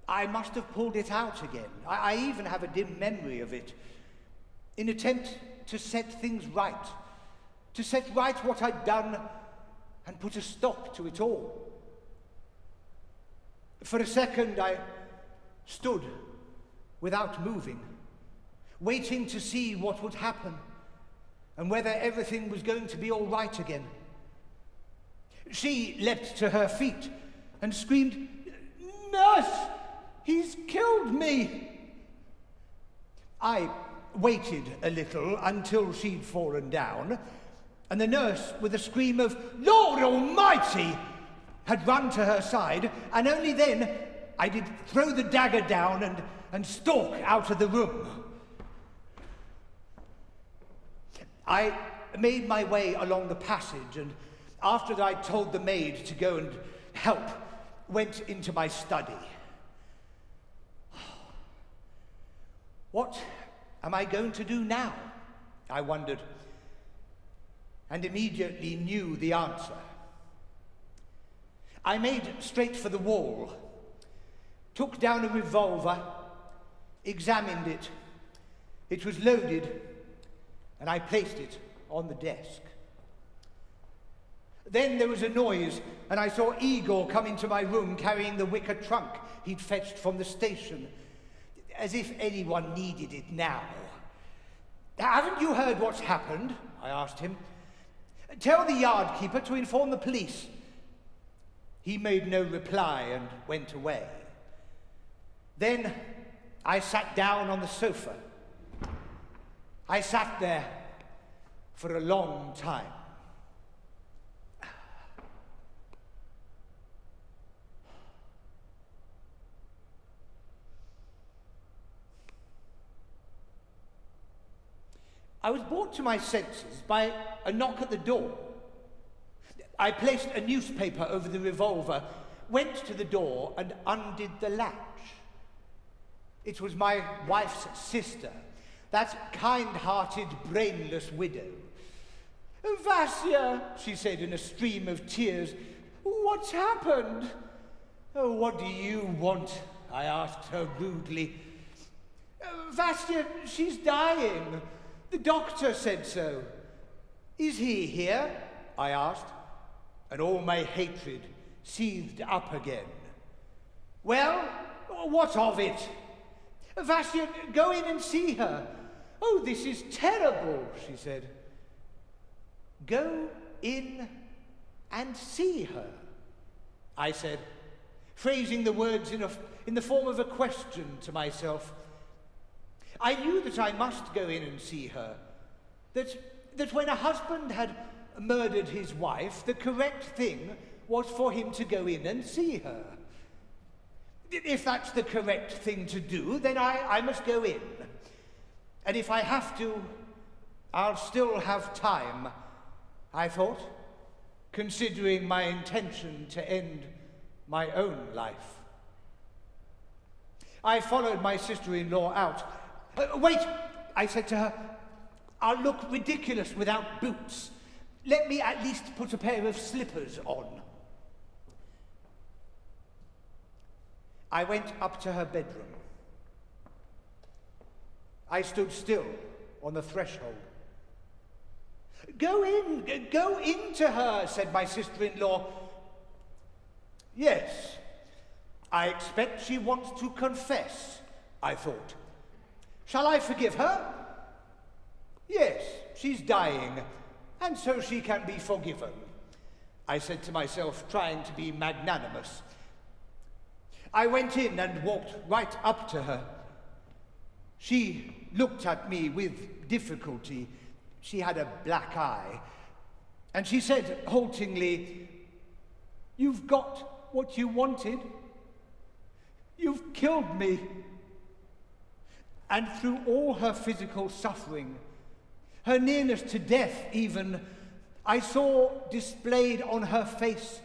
I must have pulled it out again. I even have a dim memory of it, in attempt to set things right, to set right what I'd done and put a stop to it all. For a second, I stood without moving, waiting to see what would happen and whether everything was going to be all right again. She leapt to her feet and screamed, "Nurse, he's killed me!" I waited a little until she'd fallen down, and the nurse, with a scream of "Lord Almighty!" had run to her side, and only then I did throw the dagger down and stalk out of the room. I made my way along the passage, and after I'd told the maid to go and help, went into my study. What am I going to do now? I wondered, and immediately knew the answer. I made straight for the wall, took down a revolver, examined it. It was loaded, and I placed it on the desk. Then there was a noise, and I saw Igor come into my room carrying the wicker trunk he'd fetched from the station, as if anyone needed it now. "Haven't you heard what's happened?" I asked him. "Tell the yard keeper to inform the police." He made no reply and went away. Then I sat down on the sofa. I sat there for a long time. I was brought to my senses by a knock at the door. I placed a newspaper over the revolver, went to the door and undid the latch. It was my wife's sister, that kind-hearted, brainless widow. "Vasya," she said in a stream of tears, "what's happened?" "Oh, what do you want?" I asked her rudely. "Vasya, she's dying. The doctor said so." "Is he here?" I asked, and all my hatred seethed up again. "Well, what of it?" "Vasya, go in and see her." "Oh, this is terrible," she said. "Go in and see her," I said, phrasing the words in the form of a question to myself. I knew that I must go in and see her, that when a husband had murdered his wife, the correct thing was for him to go in and see her. If that's the correct thing to do, then I must go in. And if I have to, I'll still have time, I thought, considering my intention to end my own life. I followed my sister-in-law out. "Wait," I said to her. "I'll look ridiculous without boots. Let me at least put a pair of slippers on." I went up to her bedroom. I stood still on the threshold. Go into her," said my sister-in-law. "Yes, I expect she wants to confess," I thought. "Shall I forgive her?" "Yes, she's dying, and so she can be forgiven," I said to myself, trying to be magnanimous. I went in and walked right up to her. She looked at me with difficulty. She had a black eye, and she said haltingly, "You've got what you wanted. You've killed me." And through all her physical suffering, her nearness to death even, I saw displayed on her face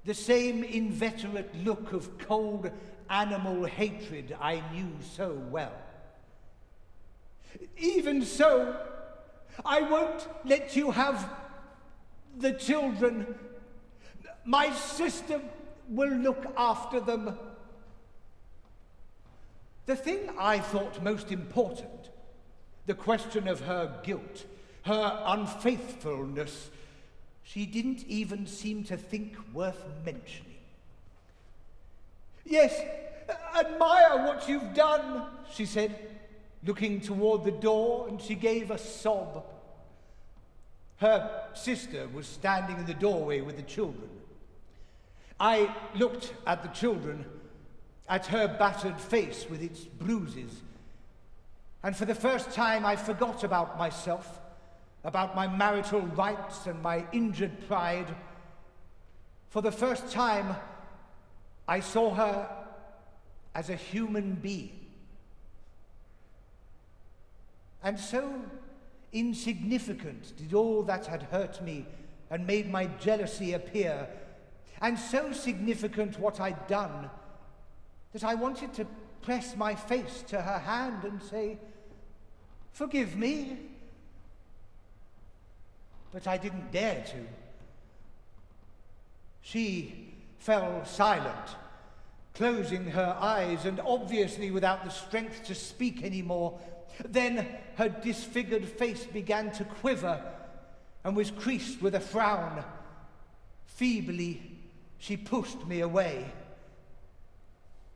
the same inveterate look of cold animal hatred I knew so well. "Even so, I won't let you have The children, my sister will look after them. The thing I thought most important, the question of her guilt, her unfaithfulness, she didn't even seem to think worth mentioning. Yes, admire what you've done, she said, looking toward the door, and she gave a sob. Her sister was standing in the doorway with the children. I looked at the children, at her battered face with its bruises, and for the first time I forgot about myself, about my marital rights and my injured pride. For the first time, I saw her as a human being. And so insignificant did all that had hurt me and made my jealousy appear, and so significant what I'd done, that I wanted to press my face to her hand and say, "Forgive me." But I didn't dare to. She fell silent, closing her eyes and obviously without the strength to speak anymore. Then her disfigured face began to quiver and was creased with a frown. Feebly, she pushed me away.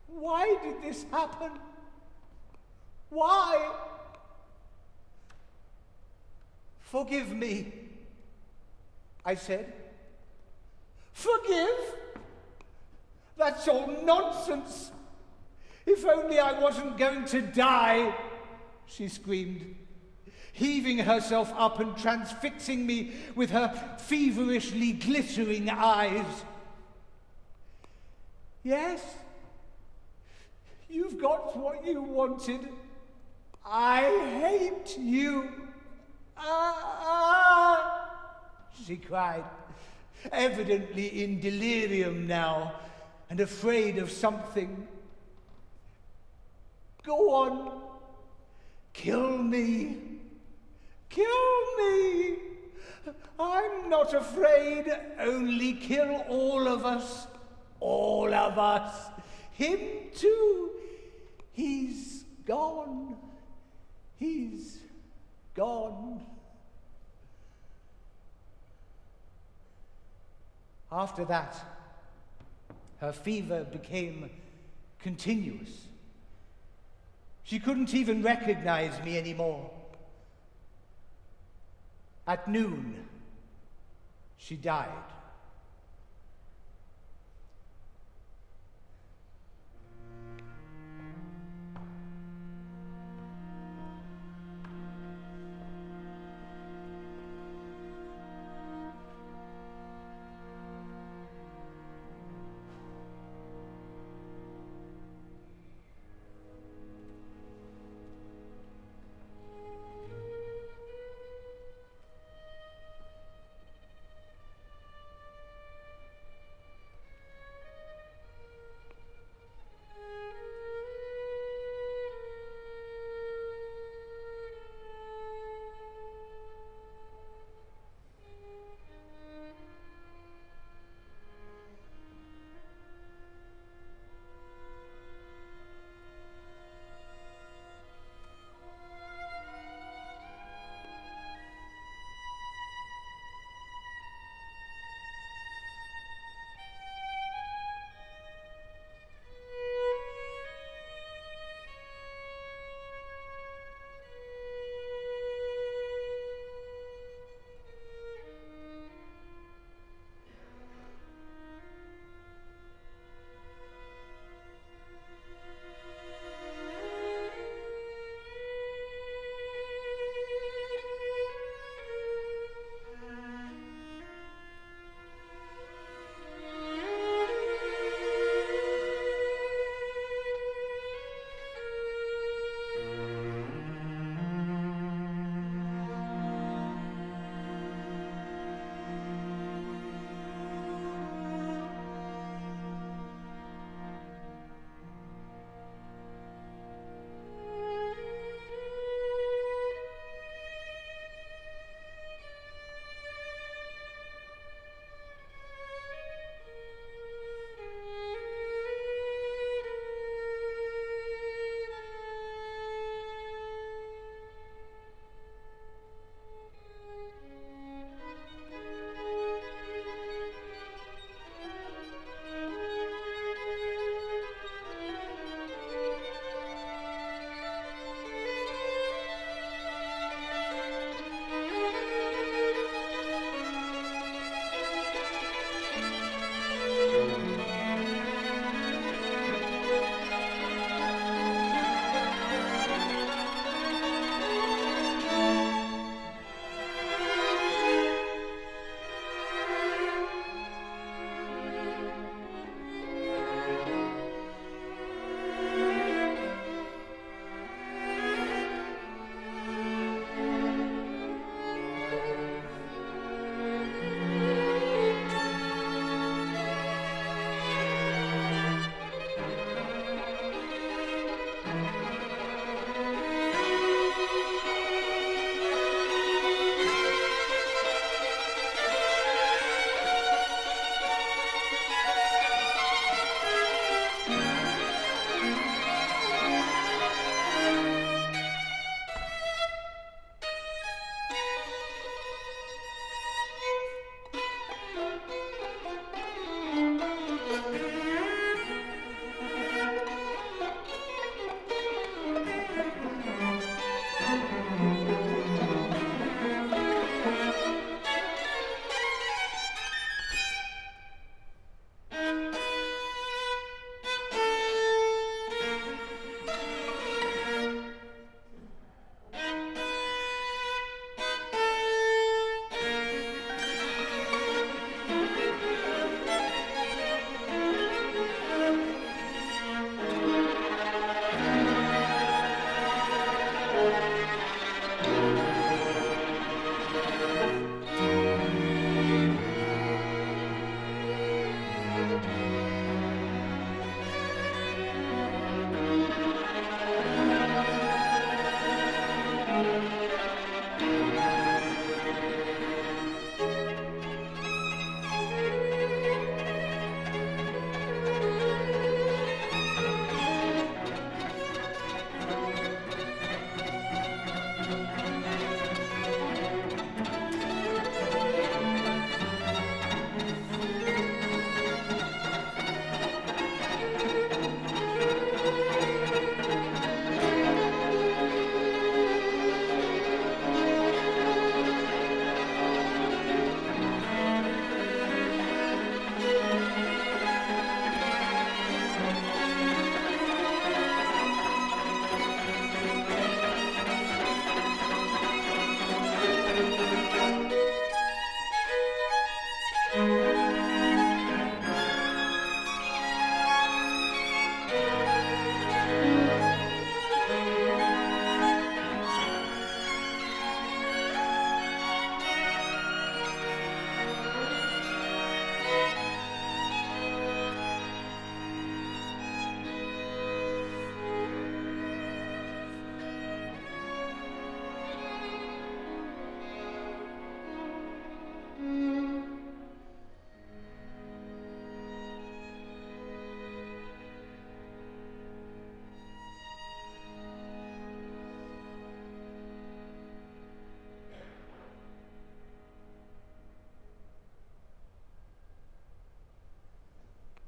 "Why did this happen? Why?" "Forgive me," I said. "Forgive? That's all nonsense. If only I wasn't going to die," she screamed, heaving herself up and transfixing me with her feverishly glittering eyes. "Yes, you've got what you wanted. I hate you. She cried, evidently in delirium now and afraid of something. "Go on. Kill me. Kill me. I'm not afraid. Only kill all of us. All of us. Him too. He's gone. He's gone." After that, her fever became continuous. She couldn't even recognize me anymore. At noon, she died.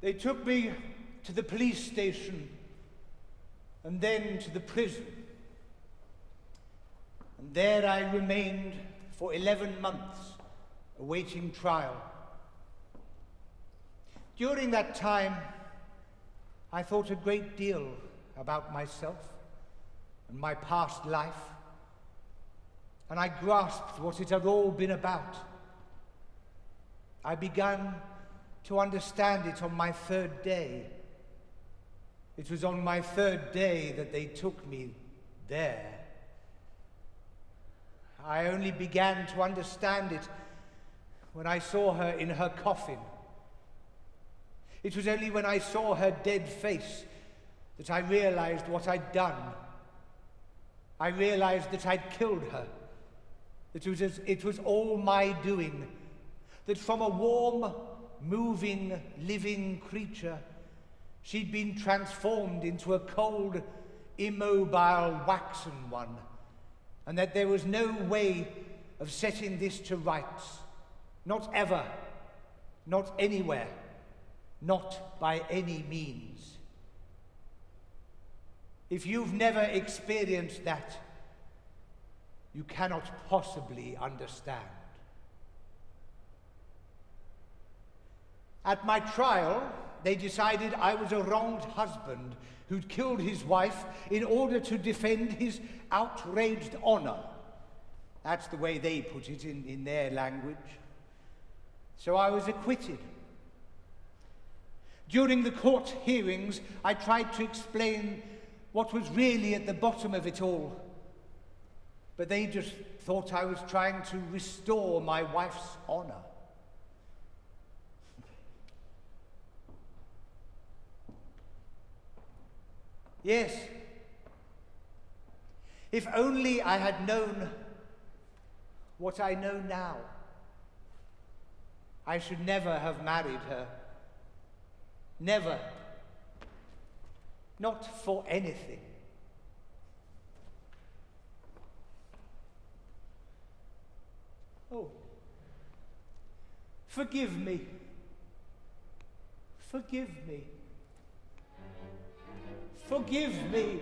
They took me to the police station and then to the prison. And there I remained for 11 months, awaiting trial. During that time, I thought a great deal about myself and my past life, and I grasped what it had all been about. I began to understand it on my third day. It was on my third day that they took me there. I only began to understand it when I saw her in her coffin. It was only when I saw her dead face that I realized what I'd done. I realized that I'd killed her. It was all my doing. That from a warm, moving, living creature, she'd been transformed into a cold, immobile, waxen one, and that there was no way of setting this to rights. Not ever, not anywhere, not by any means. If you've never experienced that, you cannot possibly understand. At my trial, they decided I was a wronged husband who'd killed his wife in order to defend his outraged honor. That's the way they put it in their language. So I was acquitted. During the court hearings, I tried to explain what was really at the bottom of it all, but they just thought I was trying to restore my wife's honor. Yes, if only I had known what I know now, I should never have married her. Never. Not for anything. Oh, forgive me. Forgive me. Forgive me.